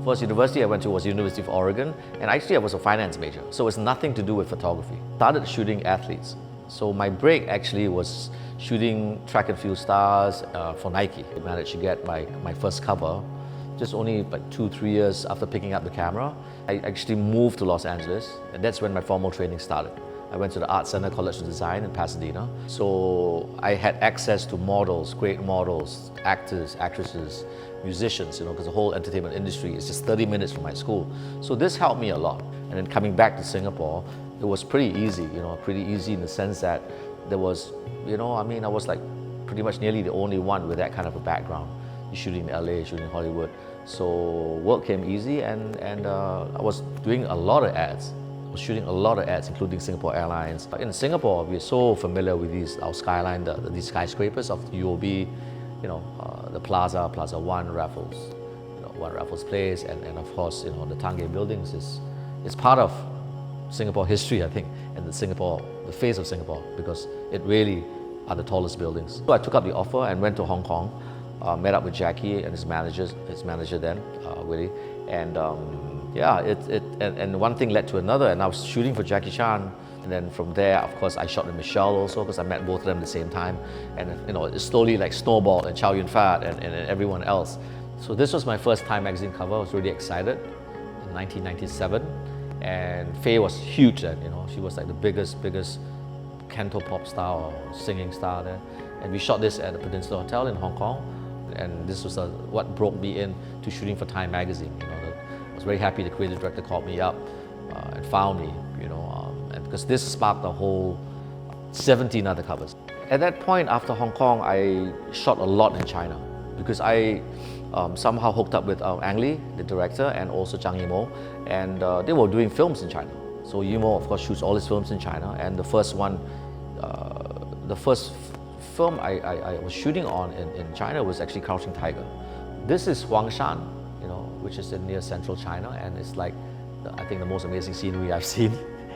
First university I went to was University of Oregon, and actually I was a finance major, so it's nothing to do with photography. Started shooting athletes. So my break actually was shooting track and field stars for Nike. I managed to get my first cover just only like 2-3 years after picking up the camera. I actually moved to Los Angeles, and that's when my formal training started. I went to the Art Center College of Design in Pasadena. So I had access to models, great models, actors, actresses, musicians, because the whole entertainment industry is just 30 minutes from my school. So this helped me a lot. And then coming back to Singapore, it was pretty easy, pretty easy in the sense that there was, I was like pretty much nearly the only one with that kind of a background. Shooting in LA, shooting in Hollywood. So work came easy, and I was doing a lot of ads. I was shooting a lot of ads, including Singapore Airlines. In Singapore, we're so familiar with our skyline, these skyscrapers of UOB, the Plaza, Plaza One, Raffles, One Raffles Place, and of course, the Tangay buildings is part of Singapore history, I think, and the face of Singapore, because it really are the tallest buildings. So I took up the offer and went to Hong Kong. Met up with Jackie and his manager then, Willie, and and one thing led to another, and I was shooting for Jackie Chan, and then from there, of course, I shot with Michelle also, because I met both of them at the same time, and it slowly like snowballed, and Chow Yun Fat and everyone else. So this was my first Time magazine cover. I was really excited in 1997, and Faye was huge then. She was like the biggest cantopop star or singing star there, and we shot this at the Peninsula Hotel in Hong Kong. And this was what brought me in to shooting for Time magazine. I was very happy the creative director called me up and found me, and because this sparked a whole 17 other covers. At that point, after Hong Kong, I shot a lot in China because I somehow hooked up with Ang Lee, the director, and also Zhang Yimou, and they were doing films in China. So Yimou, of course, shoots all his films in China, and the first film I was shooting on in China was actually Crouching Tiger. This is Huangshan, which is in near central China, and it's like, I think the most amazing scenery I've seen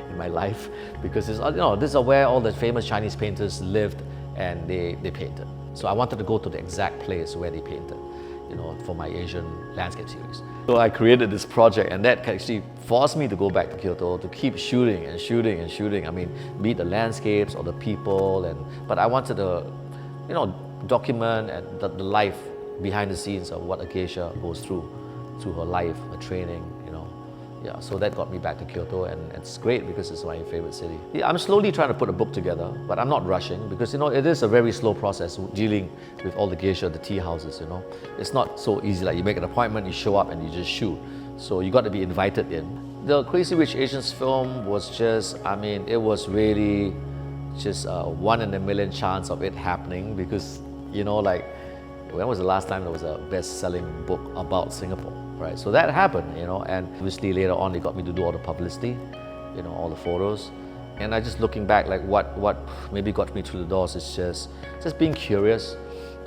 in my life, because it's, this is where all the famous Chinese painters lived and they painted. So I wanted to go to the exact place where they painted, for my Asian landscape series. So I created this project, and that actually forced me to go back to Kyoto to keep shooting and shooting and shooting. I mean, be it the landscapes or the people, but I wanted to, document and the life behind the scenes of what a geisha goes through her life, her training, Yeah, so that got me back to Kyoto, and it's great because it's my favorite city. Yeah, I'm slowly trying to put a book together, but I'm not rushing because, it is a very slow process dealing with all the geisha, the tea houses, It's not so easy, like you make an appointment, you show up and you just shoot. So you got to be invited in. The Crazy Rich Asians film was just, it was really just a 1 in a million chance of it happening because, when was the last time there was a best-selling book about Singapore, right? So that happened, and obviously later on they got me to do all the publicity, all the photos. And I just looking back, like what maybe got me through the doors is just being curious.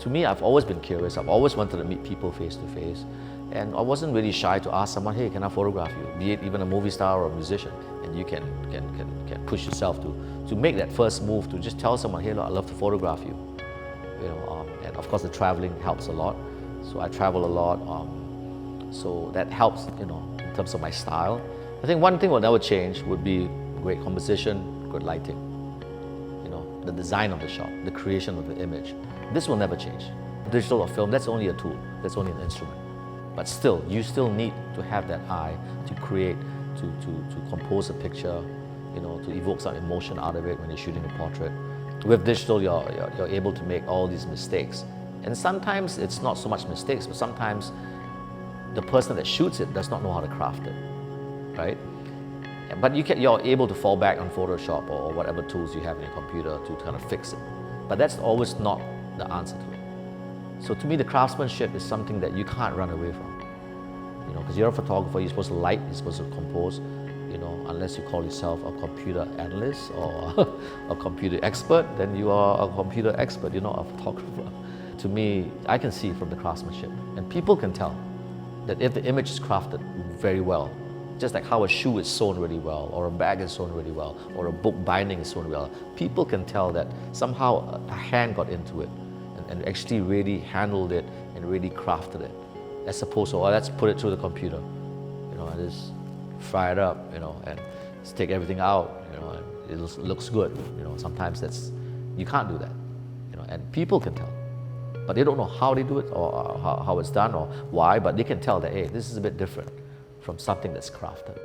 To me, I've always been curious. I've always wanted to meet people face to face. And I wasn't really shy to ask someone, hey, can I photograph you? Be it even a movie star or a musician. And you can push yourself to make that first move, to just tell someone, hey, look, I'd love to photograph you. And of course the traveling helps a lot. So I travel a lot. So that helps, in terms of my style. I think one thing will never change would be great composition, good lighting. The design of the shot, the creation of the image. This will never change. Digital or film, that's only a tool, that's only an instrument. But still, you still need to have that eye to create, to compose a picture, to evoke some emotion out of it when you're shooting a portrait. With digital, you're able to make all these mistakes. And sometimes it's not so much mistakes, but sometimes the person that shoots it does not know how to craft it, right? But you're able to fall back on Photoshop or whatever tools you have in your computer to kind of fix it. But that's always not the answer to it. So to me, the craftsmanship is something that you can't run away from. Because you're a photographer, you're supposed to light, you're supposed to compose, unless you call yourself a computer analyst or a computer expert, then you are a computer expert, you're not a photographer. To me, I can see from the craftsmanship, and people can tell that if the image is crafted very well, just like how a shoe is sewn really well, or a bag is sewn really well, or a book binding is sewn well, people can tell that somehow a hand got into it and actually really handled it and really crafted it. as opposed to, oh, let's put it through the computer, and just fry it up, and just take everything out, and it looks good. Sometimes you can't do that, and people can tell, but they don't know how they do it or how it's done or why, but they can tell that, hey, this is a bit different from something that's crafted.